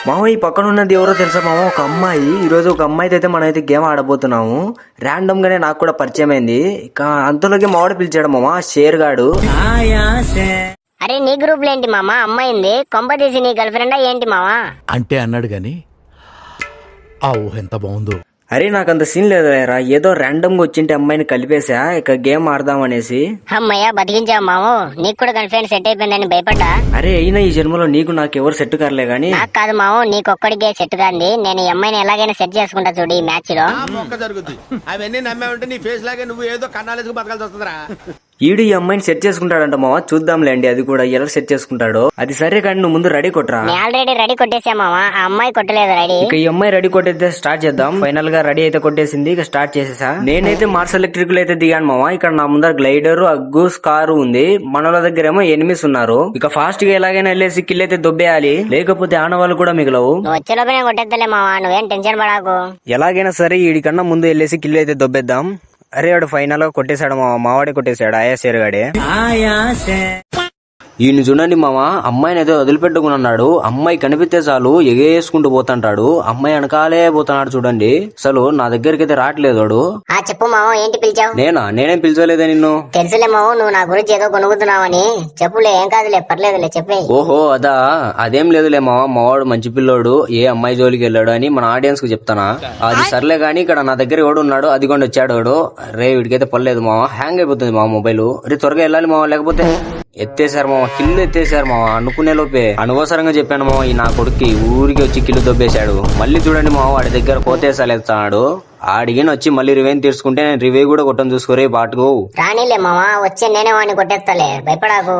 మామ ఈ పక్కన ఉన్నది ఎవరో తెలుసా మామ? ఒక అమ్మాయి. ఈ రోజు ఒక అమ్మాయితో అయితే మనం అయితే గేమ్ ఆడబోతున్నాము. ర్యాండమ్ గానే నాకు కూడా పరిచయం అయింది. ఇక అంతలోకి మావాడు పిలిచాడు మామ, షేర్ గాడు. అరే నీ గ్రూప్ లో ఏంటి మామ అమ్మాయింది? కొంప తీసి నీ గర్ల్ ఫ్రెండా ఏంటి మామ? అంటే అన్నాడు గాని ఆ ఊహ ఎంత బాగుందో. అరే నాకు అంత సీన్ లేదు లేరా, ఏదో ర్యాండమ్ గా వచ్చింటే అమ్మాయిని కలిపేసా, ఇక గేమ్ ఆడదాం అనేసి. అమ్మయ్య బతికించావు మాము. నీకు కూడా గర్ల్ ఫ్రెండ్ సెట్ అయిపోయిందని భయపడ్డా. అరే అయినా ఈ జన్మలో నీకు నాకు ఎవరు సెట్ కారలే గానీ. నాకు కాదు మాము, నీకొక్కడికే సెట్ కాంది. నేను ఈ అమ్మాయిని ఎలాగైనా సెట్ చేసుకుంటా చూడు ఈ మ్యాచ్ లో. అవన్నీ నమ్మే ఉంటే నీ ఫేస్ లాగే నువ్వు ఏదో కన్నాలేసుకు బతకాల్సి వస్తుందిరా. ఈడు ఈ అమ్మాయిని సెట్ చేసుకుంటాడంట మావా, చూద్దాంలేండి అది కూడా ఎలా సెట్ చేసుకుంటాడో. అది సరే కానీ నువ్వు ముందు రెడీ కొట్టరా. నేను ఆల్రెడీ రెడీ కొట్టేసా మామా, ఆ అమ్మాయి కొట్టలేదు రెడీ. ఇక ఈ అమ్మాయి రెడీ కొట్టేస్తే స్టార్ట్ చేద్దాం. ఫైనల్ గా రెడీ అయితే కొట్టేసింది, ఇక స్టార్ట్ చేసేసా. నేనైతే మార్స్ ఎలక్ట్రిక్ అయితే దిగాను మావా. ఇక్కడ నా ముందర గ్లైడర్, అగ్గు, స్కారు ఉంది. మనల దగ్గర ఏమో ఎనిమిస్ ఉన్నారు. ఇక ఫాస్ట్ గా ఎలాగైనా వెళ్ళేసి కిల్ అయితే దొబ్బేయాలి, లేకపోతే ఆనవాళ్ళు కూడా మిగలవు. నువ్వు వచ్చేలోపే కొట్టేద్దలే మావా, నువ్వేం టెన్షన్ పడాకు. ఎలాగైనా సరే వీడికన్నా ముందు వెళ్ళేసి కిల్ అయితే దొబ్బేద్దాం. అరే వాడు ఫైనల్ గా కొట్టేశాడు మావాడే కొట్టేశాడు, ఆయాసేరు గాడే. ఈయన చూడండి మామ, అమ్మాయిని ఏదో వదిలిపెట్టుకున్నాడు. అమ్మాయి కనిపిస్తే చాలు ఎగేసుకుంటూ పోతుంటాడు. అమ్మాయి వెనకాలే పోతున్నాడు చూడండి. అసలు నా దగ్గరికి అయితే రావట్లేదు వాడు. చెప్పు మామ, ఏంటి పిలిచావు? నేనేం పిలిచలేదే నిన్ను. తెలుసులే మామ, నువ్వు నా గురించి ఏదో కొనుక్కుతున్నావని. చెప్పులే, ఏం కాదులే, పర్లేదులే చెప్పే. ఓహో అదేం లేదులే మామ, మావాడు మంచి పిల్లోడు, ఏ అమ్మాయి జోలికి వెళ్ళాడు అని మన ఆడియన్స్ కు చెప్తానా. అది సర్లే గానీ ఇక్కడ నా దగ్గర ఎవడు ఉన్నాడు, అది కూడా వచ్చాడు వాడు. రే వీడికైతే పర్లేదు మామ, హ్యాంగ్ అయిపోతుంది మామ మొబైల్. రే త్వరగా వెళ్ళాలి మామ, లేకపోతే ఎత్తేసారు మామ, కిల్లు ఎత్తేసారు మామ. అనుకునే లోపే అనవసరంగా చెప్పాను మామ, ఈ నా కొడుక్కి ఊరికి వచ్చి కిల్లు దొబ్బేశాడు. మళ్ళీ చూడండి మామ, వాడి దగ్గర కోతేసాలు ఎత్తాడు. ఆడిగిన వచ్చి మళ్ళీ రివేన్ తీర్చుకుంటే నేను రివే కూడా కొట్టం చూసుకోరే బాటుకు. రానిలే మామ, వచ్చే నేనే వాడిని కొట్టేస్తాలే, భయపడాకు.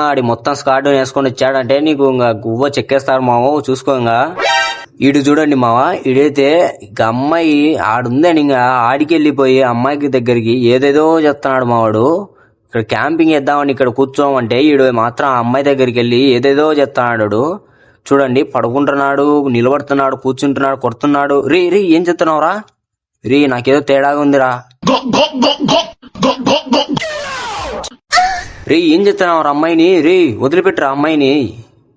ఆడి మొత్తం స్కార్డు వేసుకొని వచ్చాడంటే నీకు ఇంకా గువ్వ చెక్కేస్తారు మామ, చూసుకో. ఇంకా ఈడు చూడండి మావ, ఈడైతే ఇక అమ్మాయి ఆడుందని ఇంకా ఆడికి వెళ్ళిపోయి అమ్మాయికి దగ్గరికి ఏదేదో చెప్తున్నాడు మావాడు. ఇక్కడ క్యాంపింగ్ వేద్దామని ఇక్కడ కూర్చోమంటే ఈడు మాత్రం ఆ అమ్మాయి దగ్గరికి వెళ్ళి ఏదేదో చెప్తున్నాడు. చూడండి, పడుకుంటున్నాడు, నిలబడుతున్నాడు, కూర్చుంటున్నాడు, కొడుతున్నాడు. రీ ఏం చెప్తున్నావురా? రీ నాకేదో తేడాగా ఉందిరా. రీ ఏం చెప్తున్నావురా అమ్మాయిని? రీ వదిలిపెట్టరా అమ్మాయిని.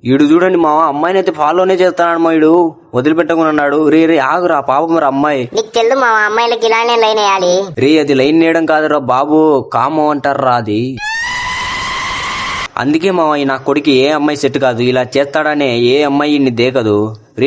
ఈడు చూడండి మావా, అమ్మాయిని అయితే ఫాలోనే చేస్తున్నాడు మా ఈడు, వదిలిపెట్టకున్నాడు. రే ఆగురా పాపం మరి అమ్మాయి. నీకు తెలుసు మా అమ్మాయిలకి ఇలానే లైన్ వేయాలి. అది లైన్ వేయడం కాదురా బాబు, కామో అంటారా అది. అందుకే మావా నా కొడుకు ఏ అమ్మాయి సెట్ కాదు, ఇలా చేస్తాడనే ఏ అమ్మాయి నీ దేకదు.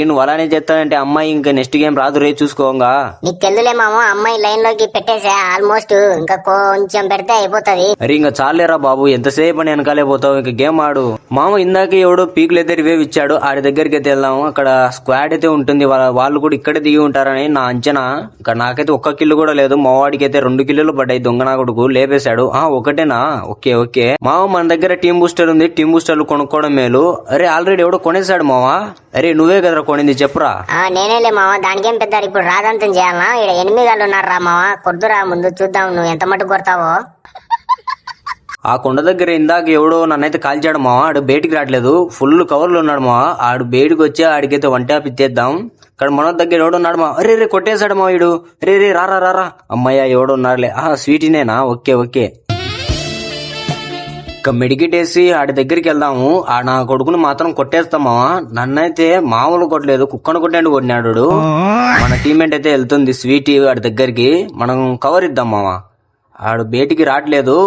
నువ్వు అలానే చేస్తాడంటే అమ్మాయి ఇంకా నెక్స్ట్ గేమ్ రాదు. రే చూసుకోగా. నీకు తెలుదులే మామ, అమ్మాయి లైన్ లోకి పెట్టేసా ఆల్మోస్ట్, ఇంకా కొంచెం పెడితే అయిపోతుంది. అరే ఇంకా చాలేరా బాబు, ఎంతసేపు అని వెనకాలే పోతావు, ఇంకా గేమ్ ఆడు. మామ ఇందాక ఎవడో పీకులు అయితే రివేవ్ ఇచ్చాడు, ఆడి దగ్గరికి అయితే వెళ్దాము. అక్కడ స్క్వాడ్ అయితే ఉంటుంది, వాళ్ళు కూడా ఇక్కడే దిగి ఉంటారని నా అంచనా. ఇక్కడ నాకైతే ఒక్క కిల్లు కూడా లేదు, మా వాడికి అయితే 2 కిల్లులు పడ్డాయి. దొంగ నా కొడుకు లేపేశాడు. ఒకటేనా? ఓకే మామ, మన దగ్గర టీమ్ బూస్టర్ ఉంది, టీమ్ బూస్టర్లు కొనుక్కోవడం మేలు. అరే ఆల్రెడీ ఎవడో కొనేసాడు మావా. అరే నువ్వే కదా కొనింది, చెప్పురా. నేనేలే మావా, దానికేం పెద్ద ఇప్పుడు రాదంతం చేయాలనా? ఇక్కడ 8 గాళ్ళు ఉన్నారు రా మావా, కొద్దురా ముందు చూద్దాం నువ్వు ఎంత మటుకు కొడతావో. ఆ కొండ దగ్గర ఇందాక ఎవడో నన్నైతే కాల్చాడు మావా, ఆడు బయటికి రావట్లేదు, ఫుల్ కవర్లు ఉన్నాడు మావా. ఆడు బయటకు వచ్చి ఆడికైతే 1 ట్యాప్ ఇచ్చేద్దాం. ఇక్కడ మన దగ్గర ఎవడున్నాడు మా? రే కొట్టేశాడు మా వీడు. రే రారా అమ్మయ్య ఎవడున్నారులే. స్వీటీనేనా? ఓకే ఇక మెడికేట్ వేసి ఆడి దగ్గరికి వెళ్దాము. నా కొడుకును మాత్రం కొట్టేస్తామా. నన్నైతే మామూలు కొట్టలేదు, కుక్కను కొట్టినాడు. మన టీమ్మేట్ అయితే వెళ్తుంది స్వీటీ ఆడి దగ్గరికి, మనం కవర్ ఇద్దాం మావా. ఆడు బయటికి రావట్లేదు.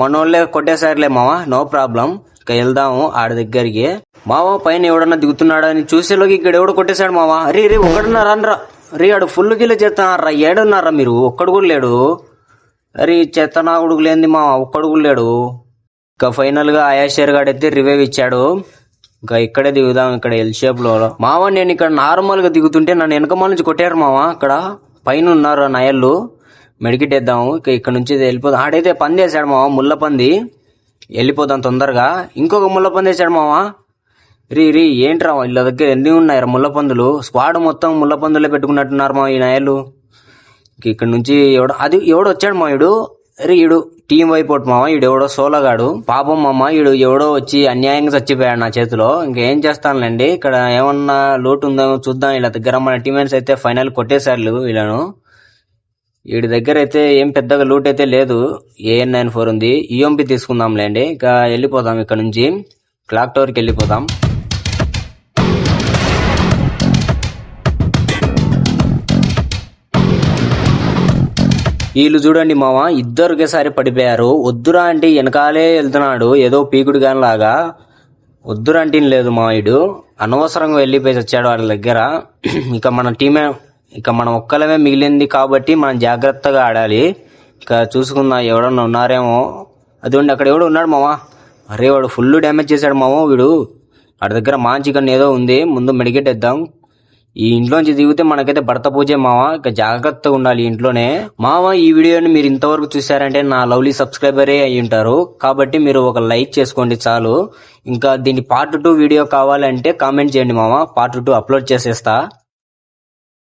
మనోళ్ళే కొట్టేసారులే మావా, నో ప్రాబ్లం. ఇక వెళ్దాము ఆడి దగ్గరికి. మావా పైన ఎవడన్నా దిగుతున్నాడని చూసేలోకి ఇక్కడ ఎవడో కొట్టేశాడు మావా. రే ఒక్కడున్నారా? రే ఆడు ఫుల్ కిలో చేస్తున్నారా? ఏడున్నారా మీరు? ఒక్కడు కూడా లేడు. అరే చెత్తనా కొడుకు లేని మా ఒక్కడు కూడా లేడు. ఇక ఫైనల్ గా ఆయాషేర్ గాడైతే రివైవ్ ఇచ్చాడు. ఇంకా ఇక్కడే దిగుదాం, ఇక్కడ ఎల్ షేప్ లో. మావా నేను ఇక్కడ నార్మల్ గా దిగుతుంటే నన్ను వెనకమాల నుంచి కొట్టారు మావా. అక్కడ పైన ఉన్నారు నయళ్ళు. మెడికిట్ వేద్దాము. ఇక ఇక్కడ నుంచి వెళ్ళిపోదాం. ఆడైతే పంది వేసాడు మావా, ముళ్ళ పంది. వెళ్ళిపోదాం తొందరగా. ఇంకొక ముళ్ళ పంది వేసాడు మావా. రీ ఏంట్రా వీళ్ళ దగ్గర ఎన్ని ఉన్నాయి ముళ్ళ పందులు? స్క్వాడ్ మొత్తం ముళ్ళ పందులే పెట్టుకున్నట్టున్నారు మా ఈ నయళ్ళు. ఇక్కడ నుంచి ఎవడో వచ్చాడు మా ఈడు. ఈడు టీం వైపోట్ మామ, ఈడు ఎవడో సోలగాడు పాపం మామ. ఈడు ఎవడో వచ్చి అన్యాయంగా చచ్చిపోయాడు నా చేతిలో. ఇంకేం చేస్తానులేండి, ఇక్కడ ఏమన్నా లోటు ఉందో చూద్దాం. వీళ్ళ దగ్గర మన టీమేట్స్ అయితే ఫైనల్ కొట్టేశారు వీళ్ళను. వీడి దగ్గర అయితే ఏం పెద్దగా లూట్ అయితే లేదు. AN94 ఉంది, EMP తీసుకుందాంలేండి. ఇక వెళ్ళిపోదాం ఇక్కడ నుంచి, క్లాక్ టవర్కి వెళ్ళిపోదాం. వీళ్ళు చూడండి మామ, ఇద్దరు ఒకేసారి పడిపోయారు. వద్దురా అంటే వెనకాలే వెళ్తున్నాడు ఏదో పీకుడు గాని లాగా. వద్దురా అంటే లేదు మా వీడు, అనవసరంగా వెళ్ళిపోయి వచ్చాడు వాళ్ళ దగ్గర. ఇక మన టీమే, ఇక మనం ఒక్కలమే మిగిలింది కాబట్టి మనం జాగ్రత్తగా ఆడాలి. ఇక చూసుకుందాం ఎవడన్నా ఉన్నారేమో. అదిగోండి అక్కడ ఎవడో ఉన్నాడు మామ. అరే వాడు ఫుల్ డ్యామేజ్ చేశాడు మామ వీడు. వాడి దగ్గర మంచి గన్ ఏదో ఉంది, ముందు మెడికెట్టేద్దాం. ఈ ఇంట్లోంచి దిగితే మనకైతే భర్త పూజే మామ, ఇక జాగ్రత్తగా ఉండాలి ఇంట్లోనే. మామ ఈ వీడియోని మీరు ఇంతవరకు చూసారంటే నా లవ్లీ సబ్స్క్రైబరే అయి ఉంటారు, కాబట్టి మీరు ఒక లైక్ చేసుకోండి చాలు. ఇంకా దీని పార్ట్ 2 వీడియో కావాలంటే కామెంట్ చేయండి మామ, పార్ట్ 2 అప్లోడ్ చేసేస్తా.